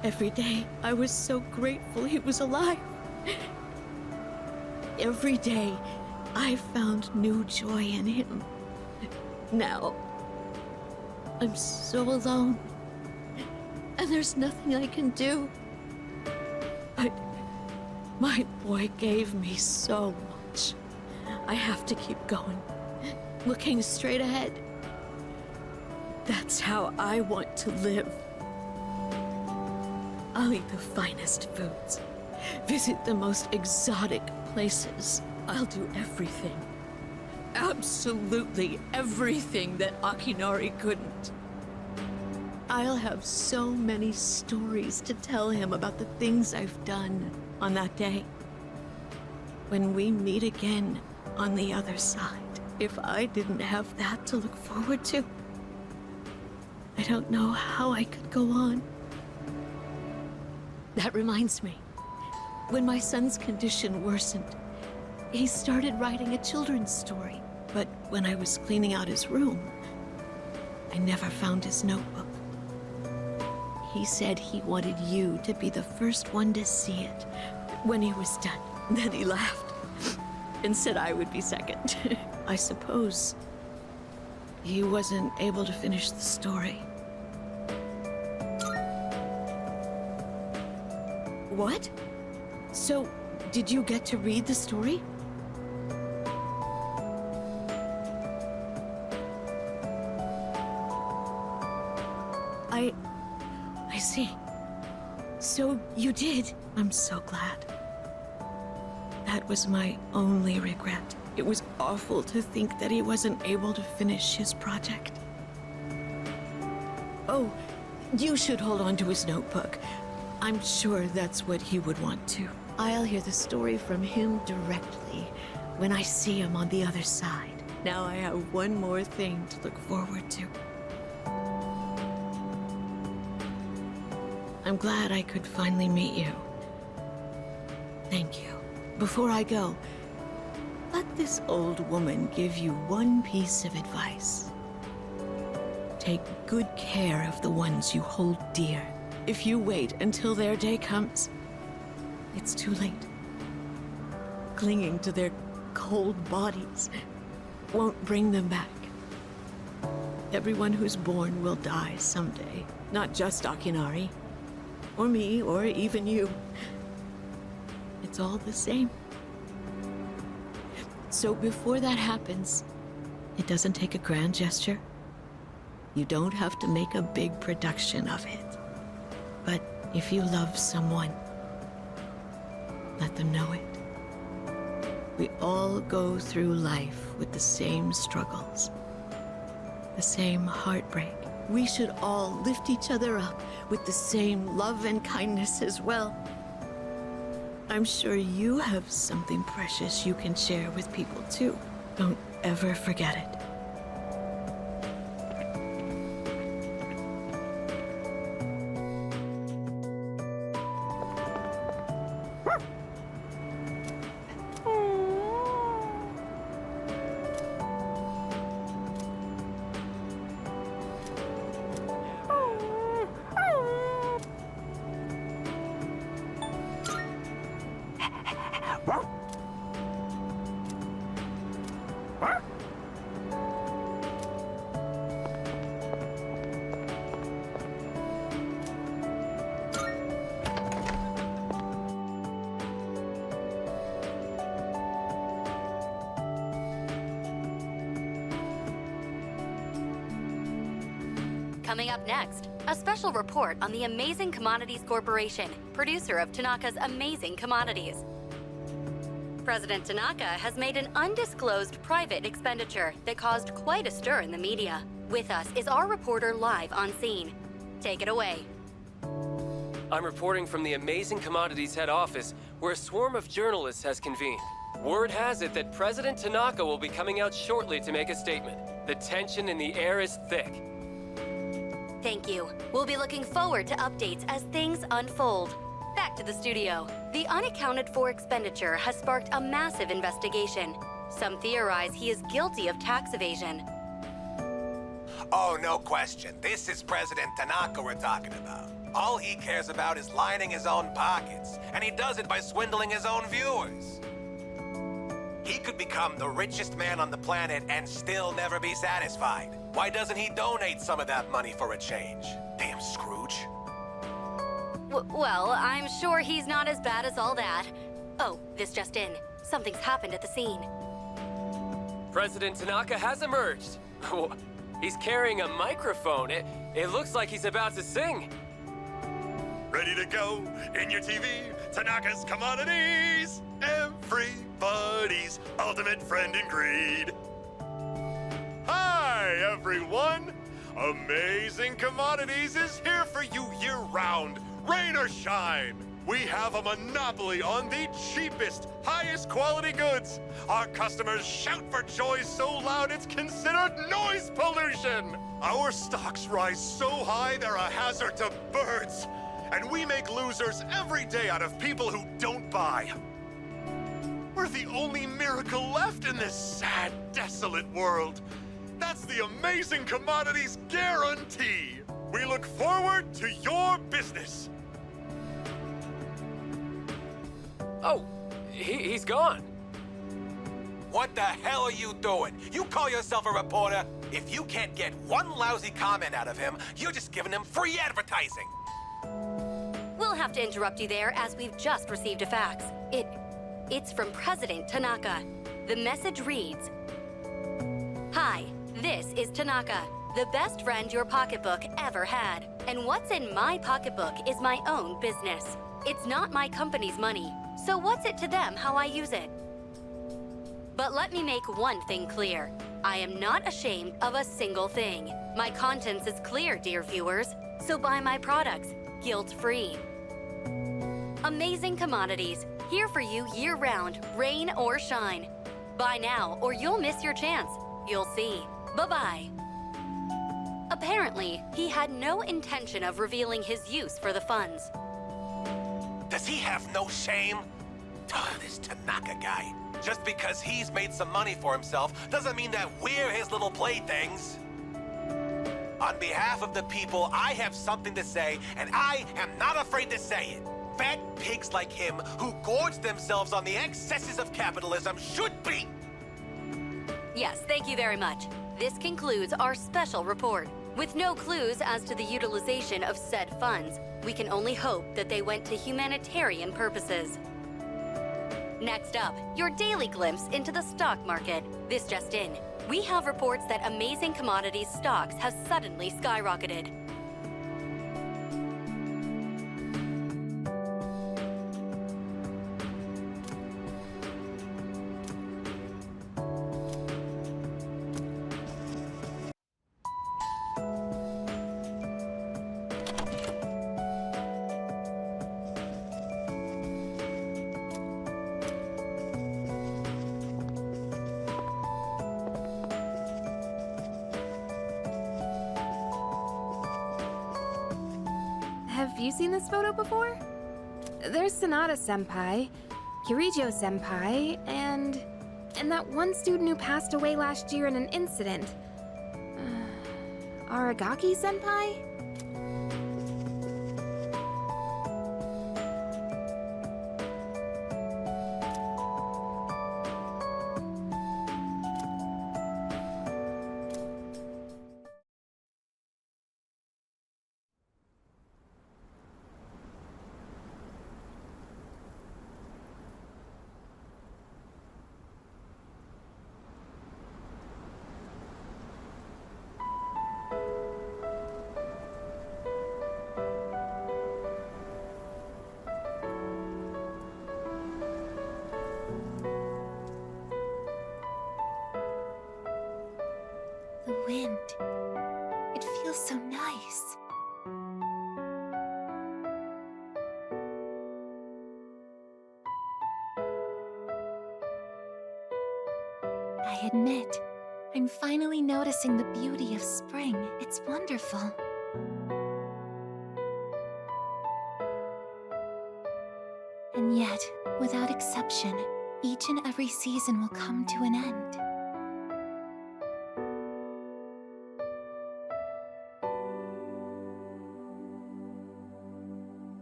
Every day, I was so grateful he was alive. Every day, I found new joy in him. Now, I'm so alone. And there's nothing I can do. But my boy gave me so much. I have to keep going, looking straight ahead. That's how I want to live. I'll eat the finest foods, visit the most exotic places. I'll do everything. Absolutely everything that Akinari couldn't. I'll have so many stories to tell him about the things I've done on that day. When we meet again on the other side, if I didn't have that to look forward to, I don't know how I could go on. That reminds me, when my son's condition worsened, he started writing a children's story. But when I was cleaning out his room, I never found his notebook. He said he wanted you to be the first one to see it when he was done. Then he laughed and said I would be second. I suppose he wasn't able to finish the story. What? So, did you get to read the story? I see. So you did. I'm so glad. That was my only regret. It was awful to think that he wasn't able to finish his project. Oh, you should hold on to his notebook. I'm sure that's what he would want to. I'll hear the story from him directly when I see him on the other side. Now I have one more thing to look forward to. I'm glad I could finally meet you. Thank you. Before I go, let this old woman give you one piece of advice. Take good care of the ones you hold dear. If you wait until their day comes, it's too late. Clinging to their cold bodies won't bring them back. Everyone who's born will die someday. Not just Akinari, or me, or even you. It's all the same. So before that happens, it doesn't take a grand gesture. You don't have to make a big production of it. But if you love someone, let them know it. We all go through life with the same struggles, the same heartbreak. We should all lift each other up with the same love and kindness as well. I'm sure you have something precious you can share with people too. Don't ever forget it. Coming up next, a special report on the Amazing Commodities Corporation, producer of Tanaka's Amazing Commodities. President Tanaka has made an undisclosed private expenditure that caused quite a stir in the media. With us is our reporter live on scene. Take it away. I'm reporting from the Amazing Commodities head office, where a swarm of journalists has convened. Word has it that President Tanaka will be coming out shortly to make a statement. The tension in the air is thick. Thank you. We'll be looking forward to updates as things unfold. Back to the studio. The unaccounted for expenditure has sparked a massive investigation. Some theorize he is guilty of tax evasion. Oh, no question. This is President Tanaka we're talking about. All he cares about is lining his own pockets, and he does it by swindling his own viewers. He could become the richest man on the planet and still never be satisfied. Why doesn't he donate some of that money for a change? Damn Scrooge. Well, I'm sure he's not as bad as all that. Oh, this just in. Something's happened at the scene. President Tanaka has emerged. He's carrying a microphone. It looks like he's about to sing. Ready to go in your TV, Tanaka's Commodities, everybody's ultimate friend in greed. Hi, everyone! Amazing Commodities is here for you year-round, rain or shine. We have a monopoly on the cheapest, highest quality goods. Our customers shout for joy so loud it's considered noise pollution. Our stocks rise so high they're a hazard to birds. And we make losers every day out of people who don't buy. We're the only miracle left in this sad, desolate world. That's the Amazing Commodities guarantee. We look forward to your business. Oh, he's gone. What the hell are you doing? You call yourself a reporter? If you can't get one lousy comment out of him, you're just giving him free advertising. We'll have to interrupt you there as we've just received a fax. It's from President Tanaka. The message reads, "Hi, this is Tanaka, the best friend your pocketbook ever had. And what's in my pocketbook is my own business. It's not my company's money, so what's it to them how I use it? But let me make one thing clear. I am not ashamed of a single thing. My conscience is clear, dear viewers, so buy my products, guilt-free. Amazing Commodities, here for you year-round, rain or shine. Buy now or you'll miss your chance. You'll see. Bye-bye." Apparently, he had no intention of revealing his use for the funds. Does he have no shame? This Tanaka guy. Just because he's made some money for himself doesn't mean that we're his little playthings. On behalf of the people, I have something to say, and I am not afraid to say it. Fat pigs like him who gorge themselves on the excesses of capitalism should be... Yes, thank you very much. This concludes our special report. With no clues as to the utilization of said funds, we can only hope that they went to humanitarian purposes. Next up, your daily glimpse into the stock market. This just in. We have reports that Amazing Commodities stocks have suddenly skyrocketed. you seen this photo before? There's Sanada-senpai, Kirijo-senpai, and that one student who passed away last year in an incident. Aragaki-senpai? The wind. It feels so nice. I admit, I'm finally noticing the beauty of spring. It's wonderful. And yet, without exception, each and every season will come to an end.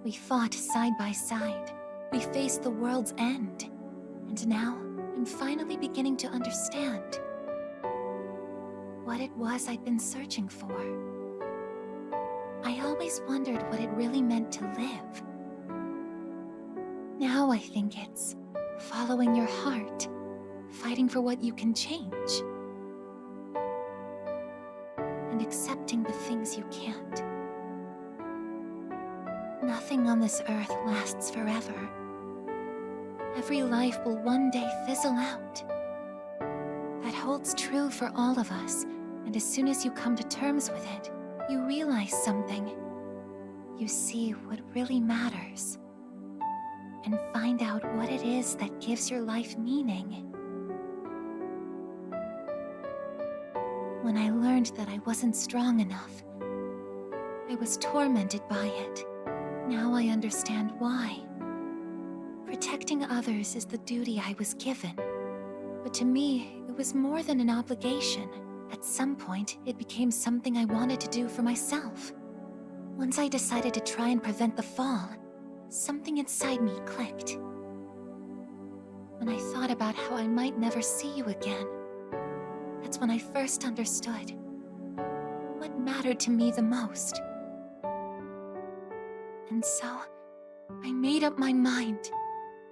We fought side by side. We faced the world's end. And now, I'm finally beginning to understand what it was I'd been searching for. I always wondered what it really meant to live. Now I think it's following your heart, fighting for what you can change, and accepting the things you can't. Nothing on this earth lasts forever. Every life will one day fizzle out. That holds true for all of us, and as soon as you come to terms with it, you realize something. You see what really matters, and find out what it is that gives your life meaning. When I learned that I wasn't strong enough, I was tormented by it. Now I understand why. Protecting others is the duty I was given. But to me, it was more than an obligation. At some point, it became something I wanted to do for myself. Once I decided to try and prevent the fall, something inside me clicked. When I thought about how I might never see you again, that's when I first understood what mattered to me the most. And so, I made up my mind.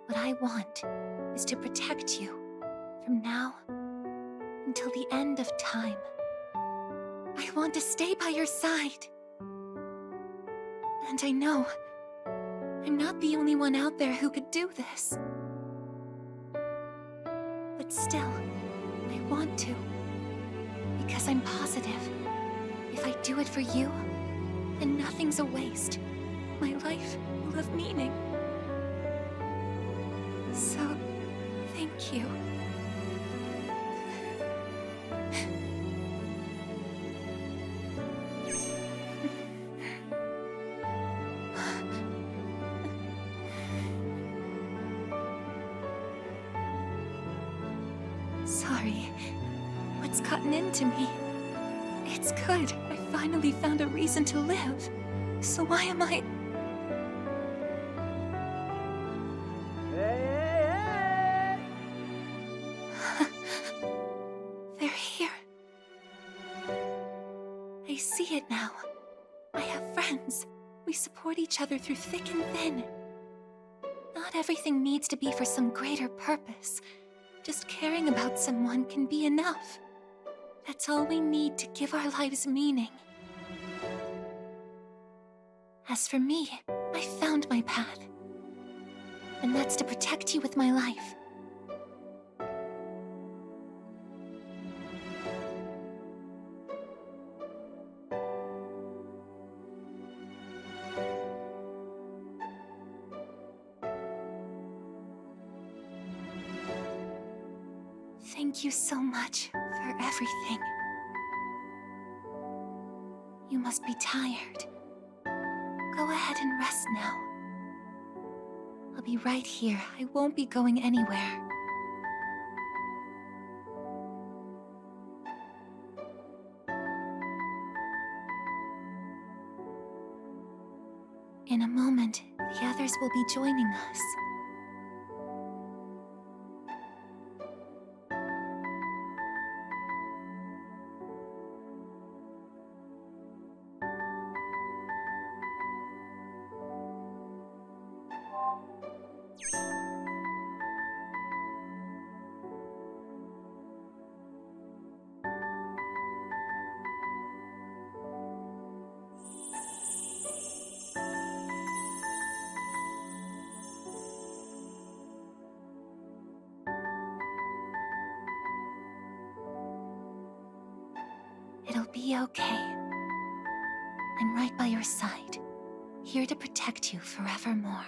What I want is to protect you from now until the end of time. I want to stay by your side. And I know I'm not the only one out there who could do this. But still, I want to. Because I'm positive, if I do it for you, then nothing's a waste. My life will have meaning. So, thank you. Sorry. What's gotten into me? It's good. I finally found a reason to live. So why am I... They're here. I see it now. I have friends. We support each other through thick and thin. Not everything needs to be for some greater purpose. Just caring about someone can be enough. That's all we need to give our lives meaning. As for me, I found my path. And that's to protect you with my life. Thank you so much for everything. You must be tired. Go Go ahead and rest now. I'll be right here. I won't be going anywhere. In a moment, the others will be joining us. It'll be okay. I'm right by your side, here to protect you forevermore.